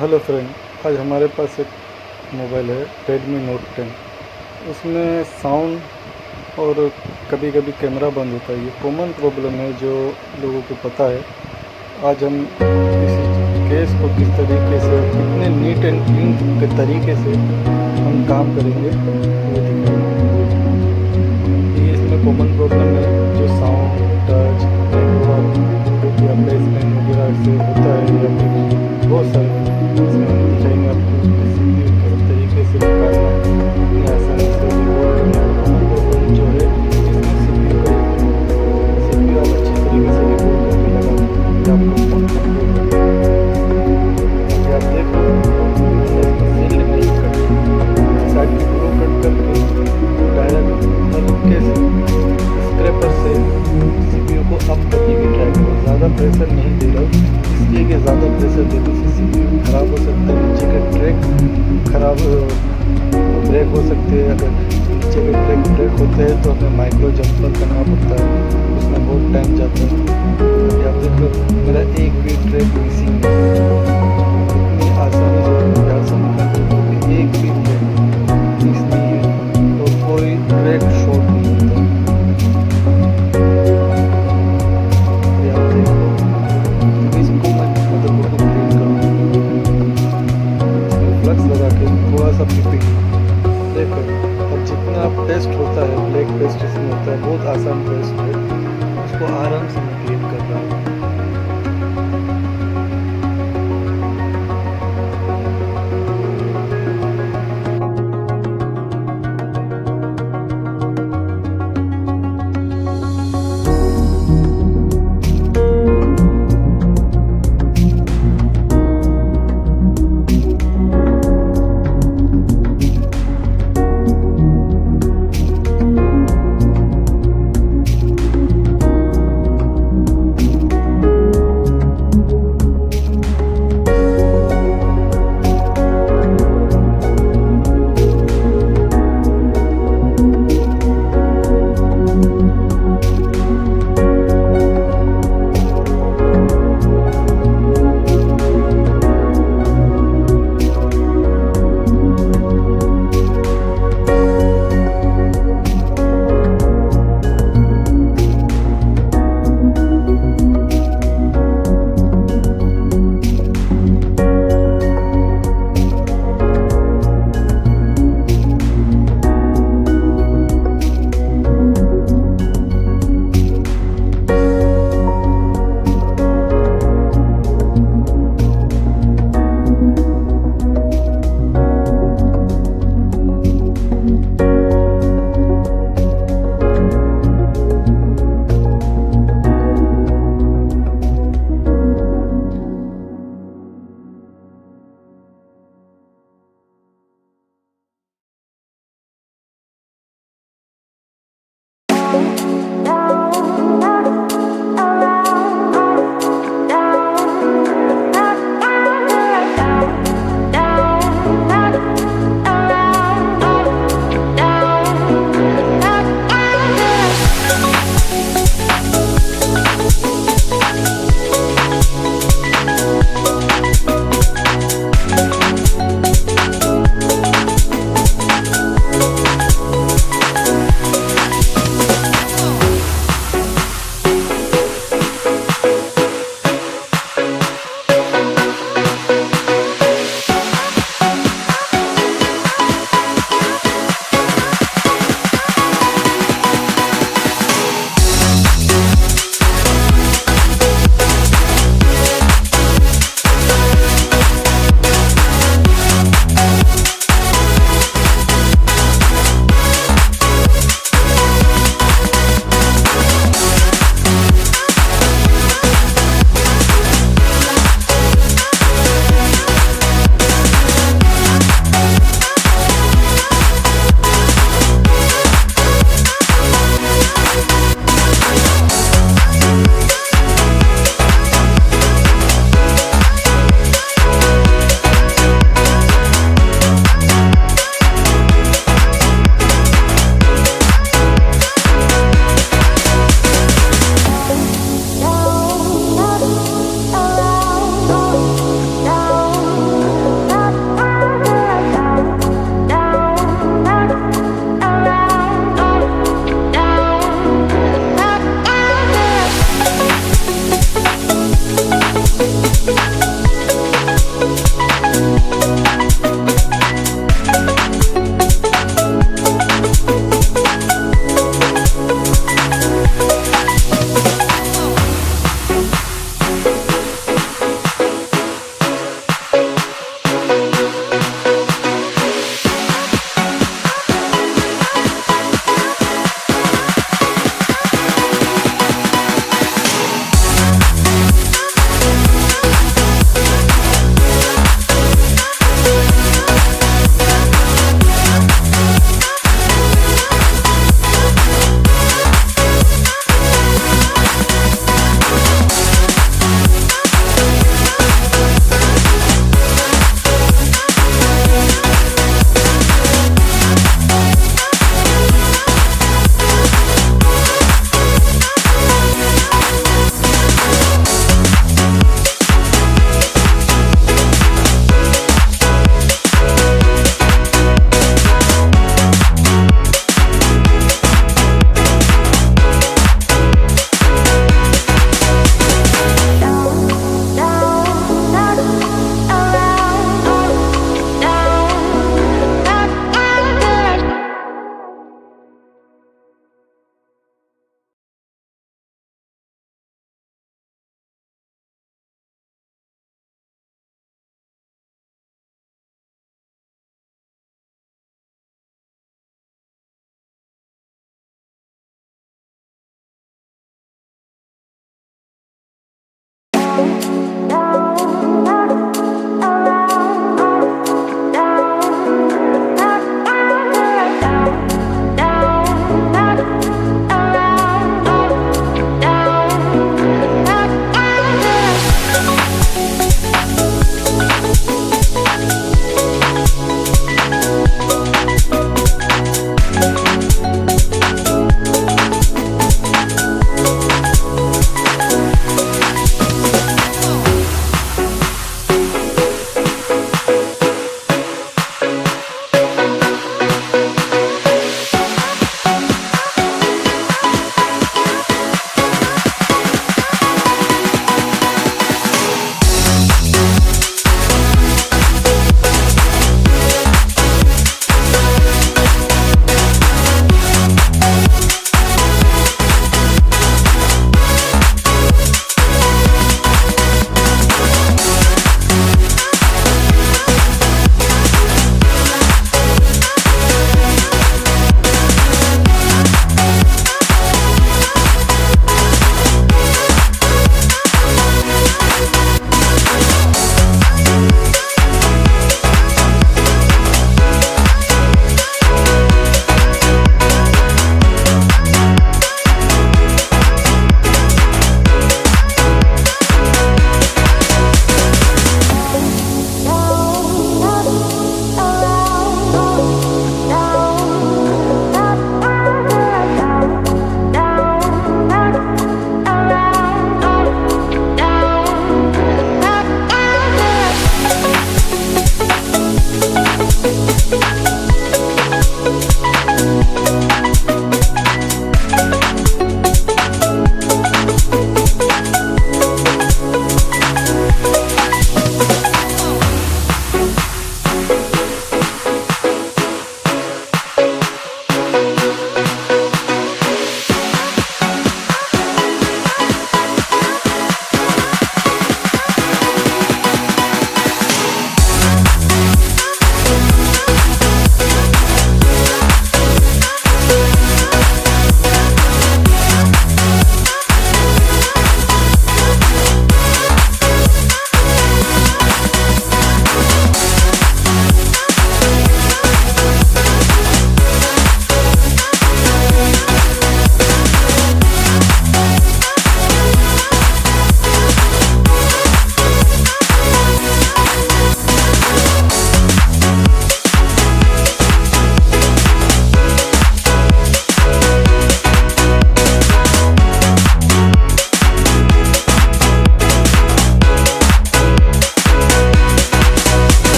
Hello friend, आज हमारे पास एक मोबाइल है Redmi Note 10। उसमें साउंड और कभी कभी कैमरा बंद होता है। ये कॉमन प्रॉब्लम है जो लोगों को पता है। आज हम इस केस को किस तरीके से, कितने नीट एंड क्लीन के तरीके से हम काम करेंगे वो दिखाएंगे। ये इसमें कॉमन प्रॉब्लम है जो साउंड, टच, नेटवर्क या प्लेसमेंट वगैरह से होता है, या फिर बहुत सारे इसमें हम दिखाएंगे आपको किसी भी तरीके से निकालना है इतनी आसानी से रिकॉर्ड करना है। कॉमन प्रॉब्लम जो है इसमें सीपीयू का सीपीयू आप अच्छी तरीके से रिकॉर्ड करके लगा ये आपको फोन कंट्रोल करना है। अभी आप देख लो, मैंने इसमें सील नहीं कट साइड की ग्रो कट करके डायरेक्ट हल्के से स्क्रैपर से सीपीयू को अप करने की ट्राई करो। ज़्यादा प्रेशर नहीं दे रहा हूँ, इसलिए कि ज़्यादा प्रेशर देने से सीपीयू खराब हो सकता है, नीचे के ट्रैक खराब ब्रेक हो सकते हैं। अगर नीचे के ट्रैक ब्रेक होते हैं तो हमें माइक्रो जंपर करना पड़ता है, उसमें बहुत टाइम जाता है। अभी आप देख लो, मेरा एक भी ट्रैक मिसिंग है। इतनी आसानी से प्यार से निकाल दो, एक भी ट्रैक मिस नहीं है और कोई ट्रैक शॉर्ट नहीं होता। अभी आप देख लो, इसको मैं मदरबोर्ड को क्लीन करूँगा, फ्लक्स लगा के थोड़ा सा पीपी देखो। और जितना पेस्ट होता है, ब्लैक पेस्ट इसमें होता है, बहुत आसान पेस्ट